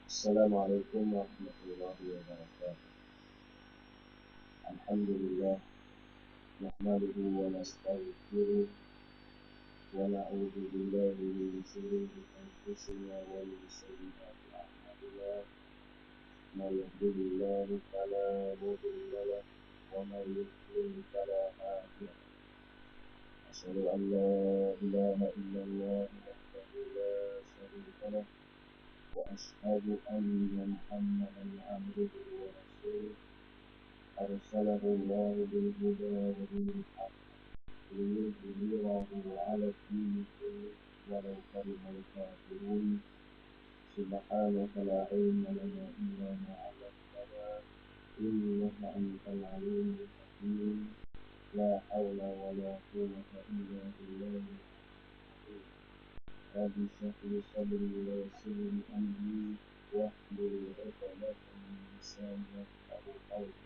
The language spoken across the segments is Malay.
Assalamualaikum warahmatullahi wabarakatuh. Alhamdulillah, nahmaduhu wa nastaghfiruh wa na'udzu billahi min shururi anfusina wa min sayyiati a'malina. May yahdihillahu fala mudilla lahu wa may yudlil fala hadiya lahu. Asyhadu an la ilaha illallah wahdahu la syarika lahu wa asyhadu anna Muhammadan 'abduhu wa rasuluh. أرسله الله بالهدى ودين الحق ليظهره على الدين كله ولو كره الكافرون. سبحانك لا علم لنا إلا ما علمتنا إنك أنت العليم الحكيم. لا حول ولا قوة إلا بالله العلي. رب اشرح لي صدري ويسر لي أمري واحلل عقدة من لساني يفقهوا قولي.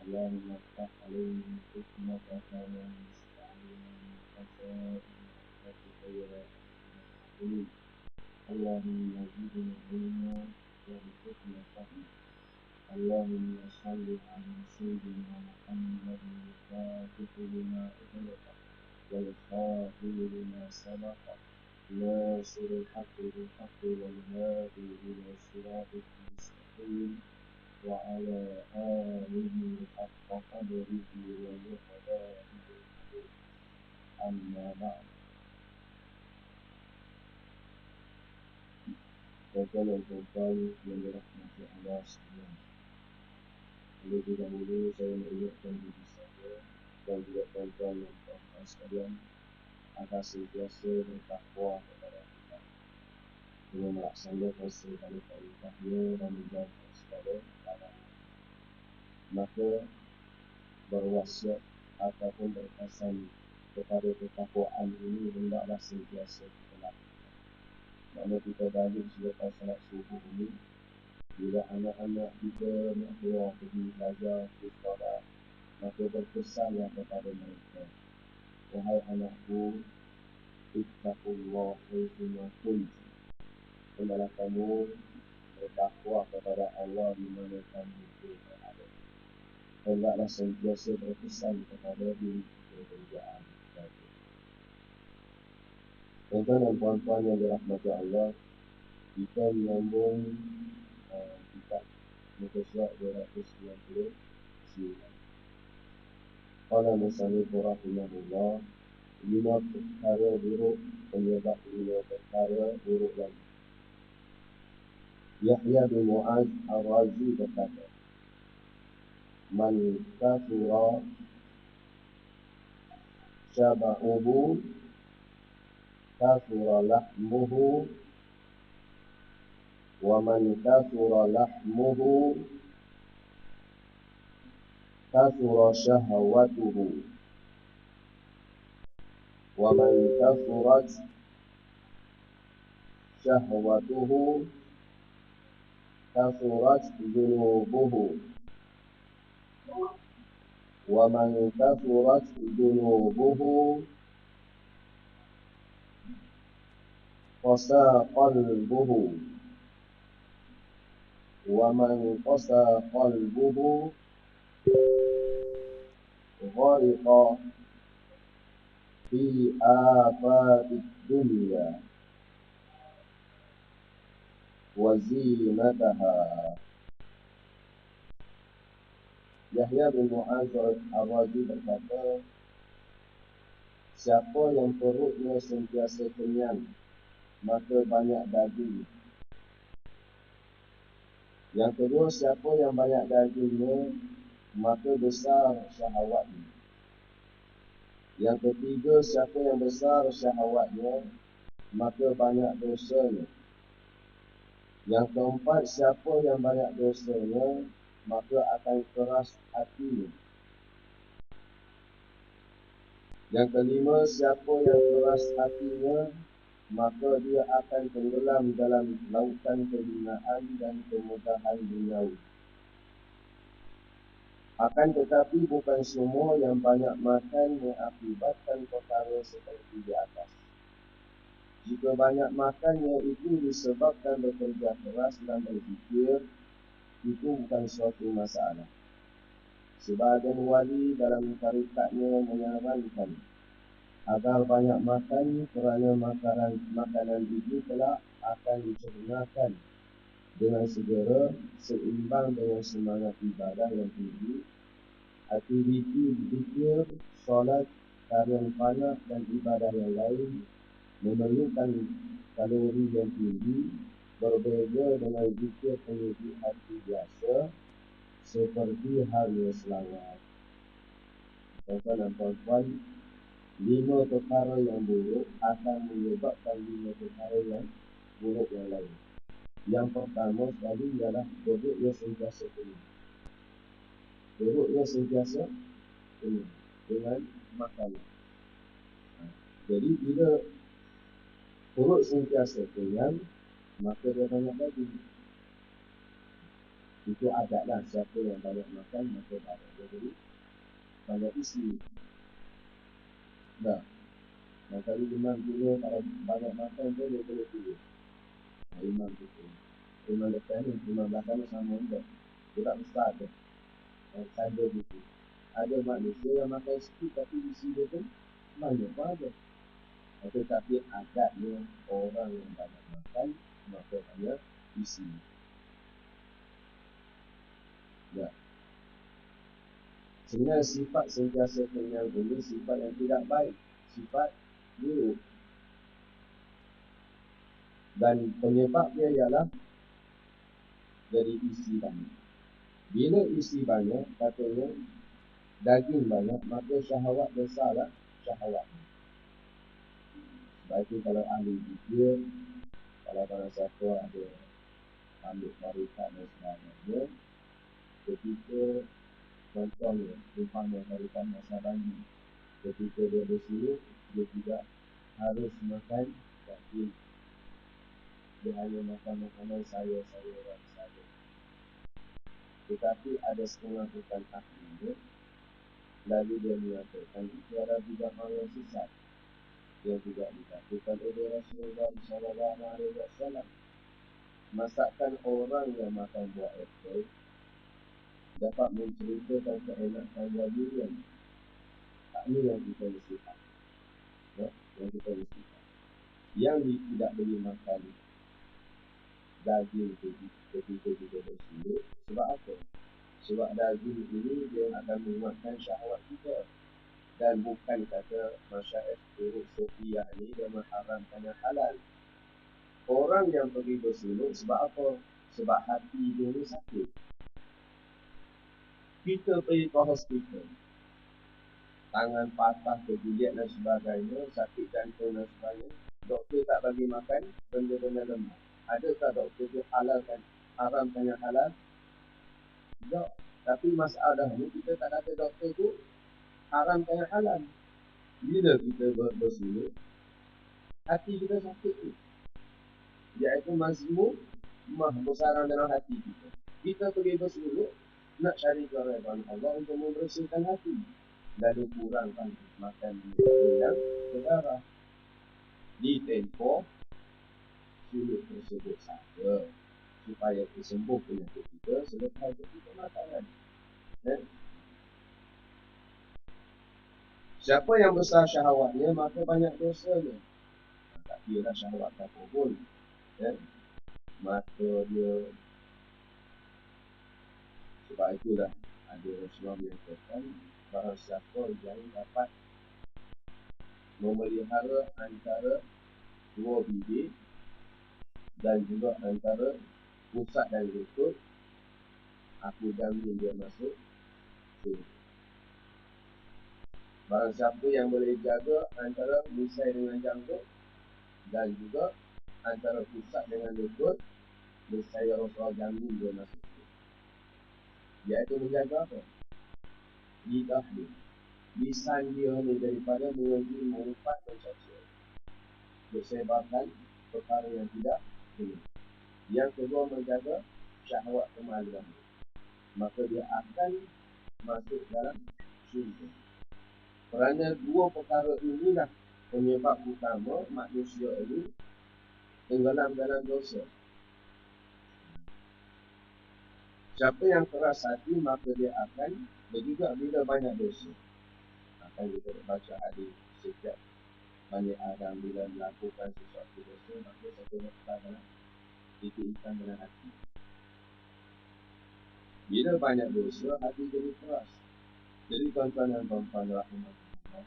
اللهم افتح علينا حكمتك وانشر علينا من خزائن رحمتك يا ارحم الراحمين. اللهم زدنا علما وارزقنا فهما. اللهم صل على سيدنا محمد الفاتح لما أغلق والخاتم لما سبق ناصر الحق بالحق والهادي إلى صراطك المستقيم وعلى آله حق قدره ومقداره العظيم. أما بعد. Tuan-tuan yang dirahmati Allah sekalian, lebih dahulu saya mengingatkan diri saya dan juga tuan-tuan yang berbahagia sekalian agar sentiasa bertakwa kepada Allah dengan melaksanakan segala perintahnya dan menjauhkan segala larangan. Maka berwasiat ataupun berpesan kepada ketakwaan ini hendaklah sentiasa kita lakukan. Mana kita balik selepas salat subuh ini, bila anak-anak kita nak keluar pergi belajar ke sekolah, maka berpesanlah kepada mereka, wahai anakku, ittaqullah haitsu kuntum. Hendaklah kamu bertakwa kepada Allah di mana kamu berada. Hendaklah sentiasa berpesan kepada diri pekerjaan. Tuan-tuan dan puan-puan yang dirahmati Allah, kita menyambung kitab muka surat 299. Qala musannif rahimahullah, 5 perkara buruk penyebab 5 perkara buruk lagi. Yahya bin Mu'adz Ar-Razi berkata, man kafura syaba'uhu kafura lahmuhu wa man kafura lahmuhu kafura syahwatuhu wa man kafurat syahwatuhu kafurat dhunubuhu wa man kafurat dhunubuhu qasa qalbuhu wa man qasa qalbuhu ghariqa fi afaqid dunya wa zinataha. Yahya bin Mu'adz Ar-Razi berkata, siapa yang perutnya sentiasa kenyang, maka banyak daging. Yang kedua, siapa yang banyak dagingnya, maka besar syahwatnya. Yang ketiga, siapa yang besar syahwatnya, maka banyak dosanya. Yang keempat, siapa yang banyak dosanya, maka akan keras hatinya. Yang kelima, siapa yang keras hatinya, maka dia akan tenggelam dalam lautan kehinaan dan kemudahan duniawi. Akan tetapi bukan semua yang banyak makan mengakibatkan perkara seperti di atas. Jika banyak makannya itu disebabkan bekerja keras dan berfikir, itu bukan suatu masalah. Sebahagian wali dalam tarikatnya menyarankan agar banyak makan kerana makanan itu telah akan dicernakan dengan segera seimbang dengan semangat ibadah yang tinggi, aktiviti zikir, solat, tarian panah dan ibadah yang lain memerlukan kalori yang tinggi, berbeza dengan zikir penyuci hati biasa seperti hari selawat. Tuan-tuan dan puan-puan, 5 perkara yang buruk akan menyebabkan 5 perkara yang buruk yang lain. Yang pertama sekali ialah buruknya sentiasa penuh. Buruknya sentiasa penuh dengan makanan. Jadi bila perut sentiasa kenyang, maka dia banyak lagi. Itu adatlah, siapa yang banyak makan maka banyak. Jadi banyak isi. Dah. Dan kalau imam punya kalau banyak makan tu dia boleh pilih. Imam tu. Imam depan ni, imam belakang sama juga. Tidak besar tu. Cyber gitu. Ada manusia yang makan sikit tapi isi dia tu banyak pun ada. Tetapi adatnya orang yang banyak makan maka banyak isi. Ya. Sebenarnya sifat sentiasa kenyang ini sifat yang tidak baik. Sifat buruk. Dan penyebabnya ialah dari isi banyak. Bila isi banyak, katanya daging banyak, maka syahwat besarlah syahwat. Sebab itu kalau ahli zikir, kalau siapa ada ambil tarikat dan sebagainya, ketika contohnya, umpama tarikat Nasabandi, ketika dia bersuluk, dia tidak harus makan daging. Dia hanya makan makanan sayur-sayuran saja. Tetapi ada setengah bukan ahlinya, lalu dia mengatakan itu adalah bid'ah yang sesat yang tidak dikatakan oleh Rasulullah SAW. Masakan orang yang makan buah apple dapat menceritakan keenakan durian. Tak ni yang kita mestikan. Ya? Yang kita mestikan. Yang tidak boleh makan daging ketika kita bersuluk. Sebab apa? Sebab daging ini dia akan menguatkan syahwat kita. Dan bukan kata masyarakat turut Sufiyah ni dia mengharamkan yang halal. Orang yang pergi bersuluk sebab apa? Sebab hati dia ni sakit. Kita pergi ke hospital, tangan patah, tergigit dan sebagainya, sakit jantung dan sebagainya, doktor tak bagi makan benda-benda lemah. Adakah doktor tu haramkan yang halal? Tak. Tapi masalahnya kita tak ada doktor tu haramkan yang halal. Bila kita bersuluk, hati kita sakit tu. Iaitu mazmum bersarang dalam hati kita. Kita pergi bersuluk, nak cari keridhaan Allah untuk membersihkan hati. Lalu kurangkan makan yang berdarah. Di tempoh suluk tersebut saja. Supaya kesembuh penyakit kita selepas kita makanan. Siapa yang besar syahwatnya, maka banyak dosanya. Tak kira lah syahwat apa pun. Maka dia, sebab itulah ada Rasulullah menyatakan bahawa siapa yang dapat memelihara antara dua bibir dan juga antara pusat dan lutut, aku jamin dia masuk surga. Barang siapa yang boleh jaga antara misai dengan janggut dan juga antara pusat dengan lutut, misai Rasulullah jamin dia masuk surga. Iaitu menjaga apa? Lidah dia. Lisan dia ni daripada mengaji, mengumpat, mencaci, bersebarkan perkara yang tidak benar. Yang kedua, menjaga syahwat kemaluan. Maka dia akan masuk dalam syurga. Kerana dua perkara inilah penyebab utama manusia ini tenggelam dalam dosa. Siapa yang keras hati, maka dia akan berjugak bila banyak dosa. Akan kita baca hadis setiap Bani Adam bila melakukan sesuatu dosa, maka satu nokta dalam titik ikan dalam hati. Bila banyak dosa, hati jadi keras. Jadi tuan-tuan dan puan-puan rahimahullah,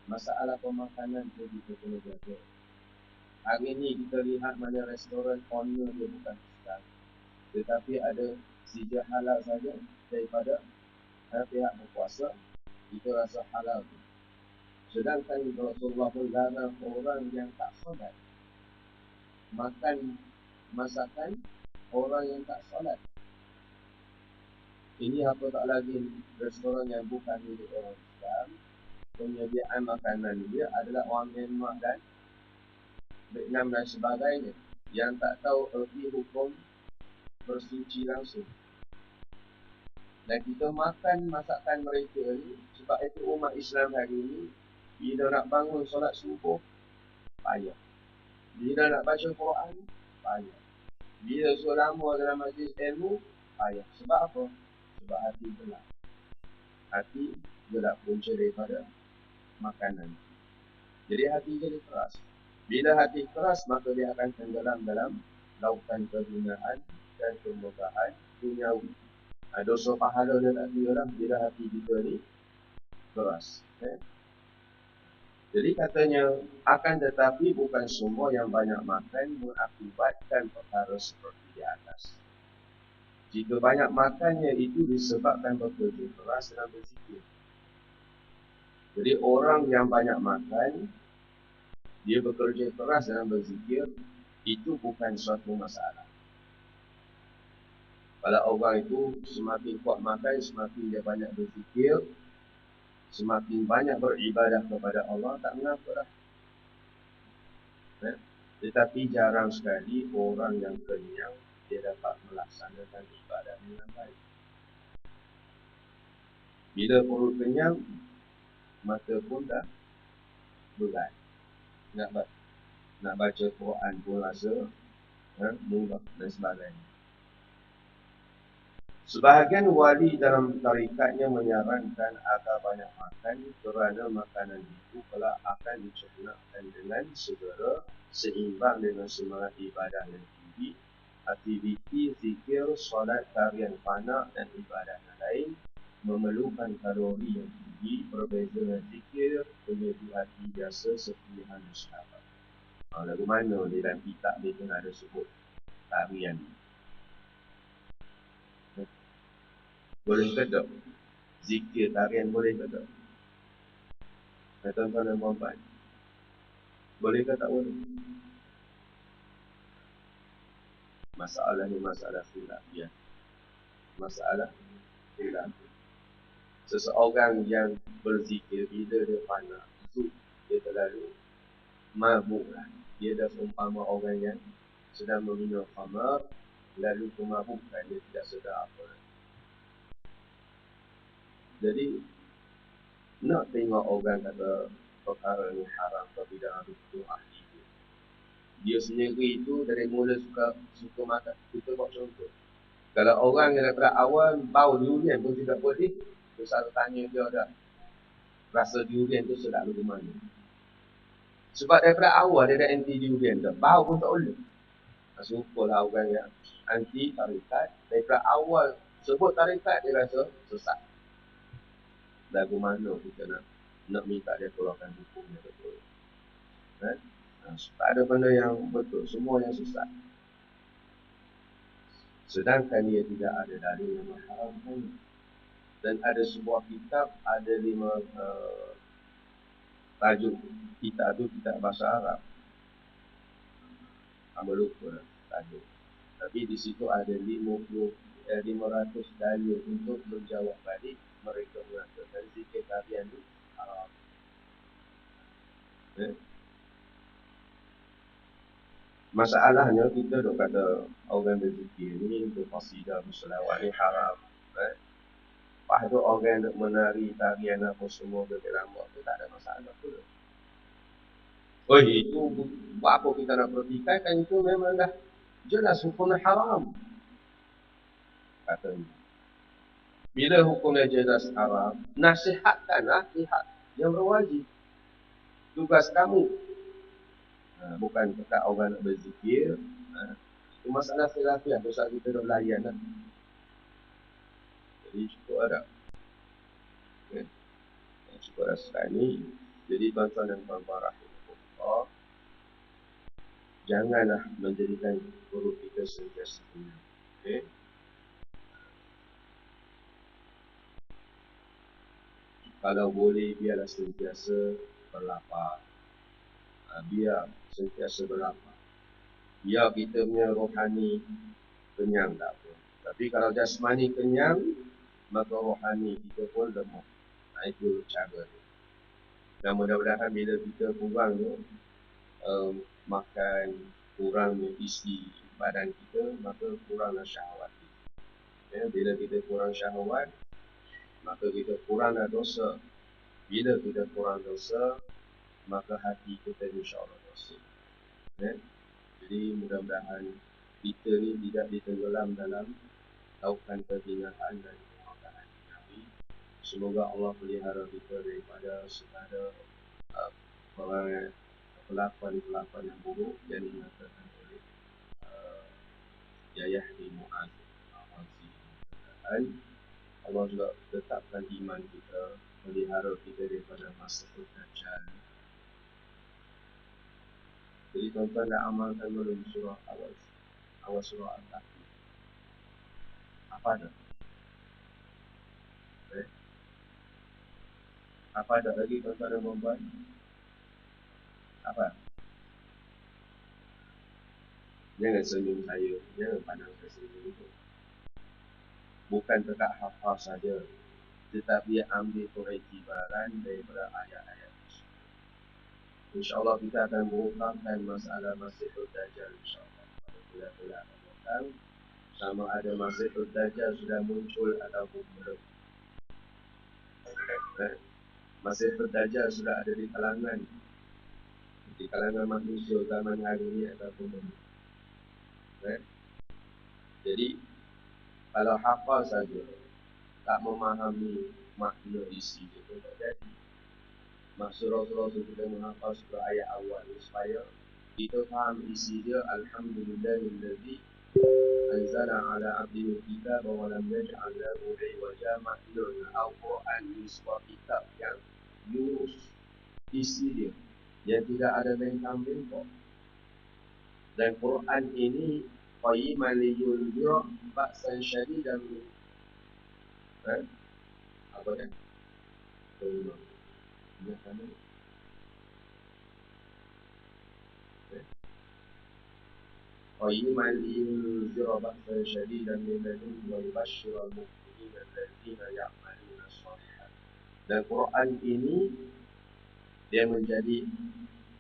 masalah pemakanan tu kita kena jaga. Hari ni kita lihat mana restoran owner dia bukan Islam, tetapi ada sijil halal saja daripada pihak berkuasa, kita rasa halal tu. Sedangkan Rasulullah pun larang orang yang tak solat makan masakan orang yang tak solat. Ini apa tak lagi restoran yang bukan milik orang Islam, penyediaan makanan dia adalah orang Myanmar dan Vietnam dan sebagainya yang tak tahu erti hukum bersuci langsung. Dan kita makan masakan mereka ni. Sebab itu umat Islam hari ini, bila nak bangun solat subuh, payah. Bila nak baca Quran, payah. Bila suruh lama dalam majlis ilmu, payah. Sebab apa? Sebab hati gelap. Hati gelap punca daripada makanan. Jadi hati jadi keras. Bila hati keras, maka dia akan tenggelam dalam lautan kehinaan dan kemegahan duniawi. Dosa pahala dia tak kira bila hati kita ni keras. Jadi katanya, akan tetapi bukan semua yang banyak makan mengakibatkan perkara seperti di atas. Jika banyak makannya itu disebabkan bekerja keras dalam berzikir. Jadi orang yang banyak makan, dia bekerja keras dalam berzikir, itu bukan suatu masalah. Kalau orang itu semakin kuat makan, semakin dia banyak berzikir, semakin banyak beribadah kepada Allah, tak mengapa dah. Tetapi jarang sekali orang yang kenyang dia dapat melaksanakan ibadah dengan baik. Bila perut kenyang, mata pun dah berat. Nak baca Quran pun rasa mudah dan sebagainya. Sebahagian wali dalam tarikatnya menyarankan agar banyak makan kerana makanan itu kelak akan dicernakkan dengan segera seimbang dengan semangat ibadah yang tinggi, aktiviti zikir, solat, tarian fana dan ibadah yang lain memerlukan kalori yang tinggi berbeza dengan zikir penyedih hati biasa seperti Hanus Syahab. Lagu mana di dalam kitab ni pun ada sebut tarian. Boleh ke tak? Zikir tarian boleh ke tak? Tuan-tuan dan puan-puan, boleh ke tak boleh? Masalah ni masalah khilaf ya. Masalah khilaf. Seseorang yang berzikir bila dia fana, itu dia terlalu mabuk lah. Dia dah seumpama orang yang sedang meminum khamar, lalu kemabukan, dia tidak sedar apa. Jadi nak tengok orang kata perkara ni haram tapi dah habis tu ahli tu. Dia sendiri itu dari mula suka makan. Kita buat contoh. Kalau orang yang daripada awal bau durian pun tidak boleh, terus saya tanya dia dah rasa durian tu sedap lagu mana. Sebab daripada awal dia dah anti durian dah. Bau pun tak boleh. Sumpalah orang yang anti tarikat. Daripada awal sebut tarikat dia rasa sesat. Lagu mana kita nak minta dia keluarkan hukumnya betul. Tak ada benda yang betul, semua yang sesat. Sedangkan dia tidak ada dalil yang mengharamkan. Dan ada sebuah kitab, ada 5 tajuk kitab tu, kitab bahasa Arab. Hamba lupa tajuk. Tapi di situ ada 500 dalil untuk menjawab balik mereka mengatakan zikir tarian itu haram. Masalahnya kita dok kata orang berzikir ni untuk qasidah berselawat ni haram. Lepas tu orang nak menari tarian apa semua ke dalam waktu tak ada masalah pun. Oh itu buat apa kita nak pertikaikan, itu memang dah jelas hukumnya haram katanya. Bila hukumnya jelas haram, nasihatkanlah pihak yang berwajib. Tugas kamu bukan dekat orang nak berzikir. Itu masalah khilafiah, dosa kita dah layan lah. Jadi cukup ada. Okay. Cukup ada sekali. Jadi tuan-tuan dan puan-puan rahimahullah, janganlah menjadikan perut kita sentiasa kenyang. Okay. Kalau boleh biarlah sentiasa berlapar. Biar sentiasa berlapar. Biar kita punya rohani kenyang tak apa. Tapi kalau jasmani kenyang, maka rohani kita pun lemah. Itu cara dia. Dan mudah-mudahan bila kita kurang makan, kurang isi badan kita, maka kuranglah syahwat kita. Ya, bila kita kurang syahwat, maka kita kuranglah dosa. Bila kita kurang dosa, maka hati kita insya-Allah bersih. Ya? Jadi mudah-mudahan kita ni tidak ditenggelam dalam lautan kebinasaan dan kemurkaan Nabi. Semoga Allah pelihara kita daripada segala pelakon-pelakon yang buruk yang dinyatakan oleh Yahya bin Mu'adz. Allah juga tetapkan iman kita, pelihara kita daripada Masihud Dajjal. Jadi tuan-tuan dah amalkan belum surah awal surah Al-Kahfi? Apa ada? Apa ada lagi tuan-tuan dan puan-puan? Apa? Jangan senyum saya, jangan pandang saya senyum itu. Bukan dekat hafal saja, tetapi ambil periktibaran daripada ayat-ayat. InsyaAllah kita akan mengungkapkan masalah Masihud Dajjal insyaAllah pada bulan-bulan akan datang. Sama ada Masihud Dajjal sudah muncul ataupun belum. Masihud Dajjal sudah ada di kalangan manusia zaman hari ini ataupun belum. Jadi kalau hafal saja, tak memahami makna isi dia pun tak jadi. Maksud Rasulullah kita menghafal surah ayat awal supaya kita faham isi dia. Alhamdulillahillazi anzala ala abdihi kitab wa lam yaj'al lahu 'iwaja. Maknanya Al-Quran ini sebuah kitab yang lurus isi dia, yang tidak ada bengkang-bengkok. Dan Quran ini qayyiman liyunzira ba'san syadidan. Apa kan? قيما لينذر بأسا شديدا من لدنه ويبشر المؤمنين الذين يعملون الصالحات. Dan Quran ini dia menjadi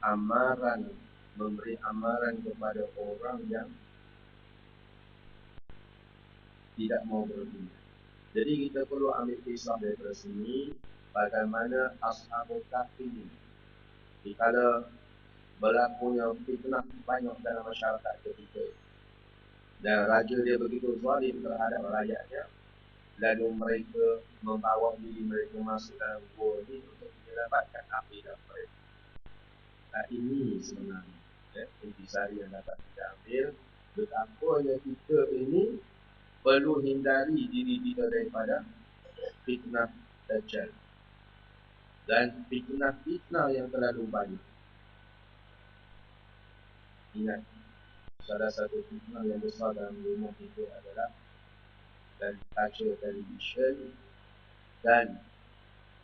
amaran, memberi amaran kepada orang yang tidak mau beriman. Jadi kita perlu ambil kisah daripada sini bagaimana Ashabul Kahfi ini. Dikala berlakunya fitnah banyak dalam masyarakat ketika dan raja dia begitu zalim terhadap rakyatnya, lalu mereka membawa diri mereka masuk dalam gua ini untuk menyelamatkan akidah mereka. Ini sebenarnya intisari yang dapat kita ambil, betapanya kita ini perlu hindari diri kita daripada fitnah Dajjal dan fitnah-fitnah yang terlalu banyak. Ingat, salah satu fitnah yang besar dalam rumah kita adalah dari kaca television dan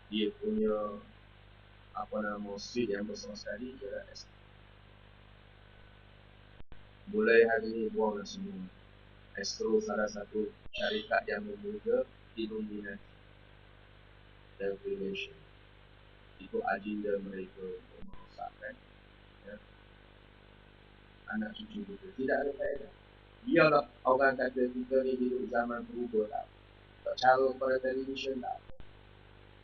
dia punya speed yang besar sekali ialah Astro. Mulai hari ini buanglah semua. Astro salah satu syarikat yang memuja Illuminati dan Freemason. Itu agenda mereka untuk merosakkan anak cucu kita. Tidak ada faedah. Biarlah orang kata kita ni hidup zaman berubah tak. Cara pada television tak.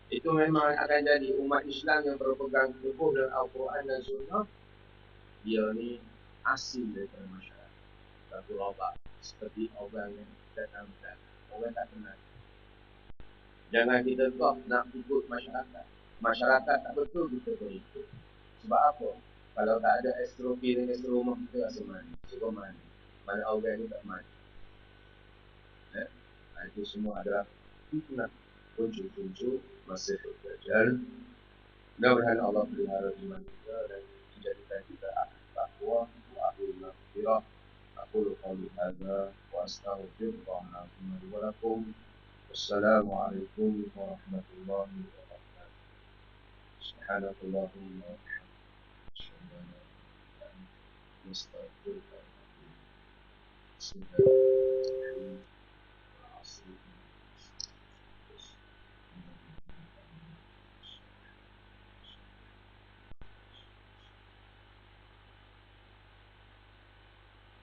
Itu memang akan jadi umat Islam yang berpegang teguh dengan Al-Quran dan Sunnah dia ni asing daripada masyarakat. Satu robak seperti orang yang datang dan orang tak kenal. Jangan kita kok nak ikut masyarakat. Masyarakat tak betul kita berikut. Sebab apa? Kalau tak ada SOP dan SOP rumah kita rasa mana? Cuba mana? Mana orang ni tak mana? Itu semua adalah fitnah kuncu-kuncu Masih Dajjal. Mudah-mudahan Allah pelihara iman kita dan menjadikan kita ahli taqwa wa ahli maghfirah. Aqulu qawli hadza wa astaghfirullah li wa lakum. Wassalamualaikum warahmatullahi wabarakatuh. Subhanakallahumma wa bihamdika asyhadu an la ilaha illa anta astaghfiruka wa atubu ilaik. Bismillah.